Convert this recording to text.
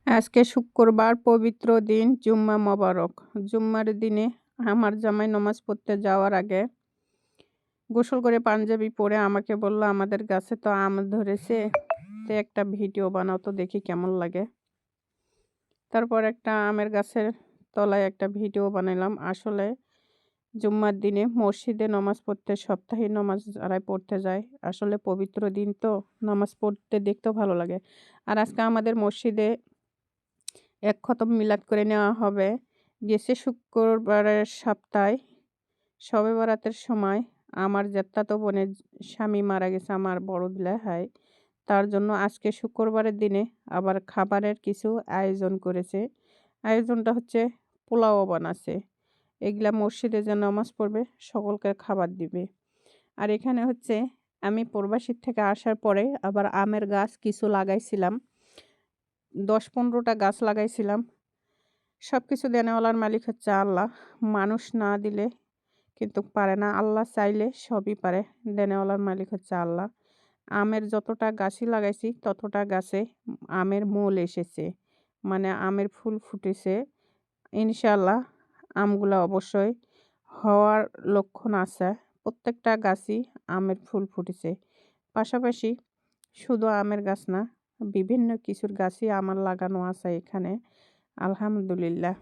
আজকে শুক্রবার, পবিত্র দিন, জুম্মা মোবারক। জুম্মার দিনে আমার জামাই নামাজ পড়তে যাওয়ার আগে গোসল করে পাঞ্জাবি পরে আমাকে বলল, আমাদের গাছে তো আম ধরেছে, তো একটা ভিডিও বানাও তো দেখি কেমন লাগে। তারপর একটা আমের গাছের তলায় একটা ভিডিও বানালাম। আসলে জুম্মার দিনে মসজিদে নামাজ পড়তে, সপ্তাহে নামাজ যারা পড়তে যায়, আসলে পবিত্র দিন তো নামাজ পড়তে দেখতেও ভালো লাগে। আর আজকে আমাদের মসজিদে এক খতম মিলাদ করে নেওয়া হবে। গেছে শুক্রবারের সপ্তাহে শবে বরাতের সময় আমার জ্যাঠাতো বোনের স্বামী মারা গেছে, আমার বড় দুলাভাই। তার জন্য আজকে শুক্রবারের দিনে আবার খাবারের কিছু আয়োজন করেছে। আয়োজনটা হচ্ছে পোলাও বানাচ্ছে। এগুলা মসজিদে যে নামাজ পড়বে সকলকে খাবার দিবে। আর এখানে হচ্ছে আমি প্রবাসীর থেকে আসার পরে আবার আমের গাছ কিছু লাগাইছিলাম, 10-15টা গাছ লাগাইছিলাম। সব কিছু দেনেওয়ালার মালিক হচ্ছে আল্লাহ। মানুষ না দিলে কিন্তু পারে না, আল্লাহ চাইলে সবই পারে। দেনেওয়ালার মালিক হচ্ছে আল্লাহ। আমের যতটা গাছই লাগাইছি ততটা গাছে আমের মূল এসেছে, মানে আমের ফুল ফুটেছে। ইনশাআল্লাহ আমগুলা অবশ্যই হওয়ার লক্ষণ আছে। প্রত্যেকটা গাছই আমের ফুল ফুটেছে। পাশাপাশি শুধু আমের গাছ না, বিভিন্ন কিছুর গাছই আমার লাগানো আছে এখানে, আলহামদুলিল্লাহ।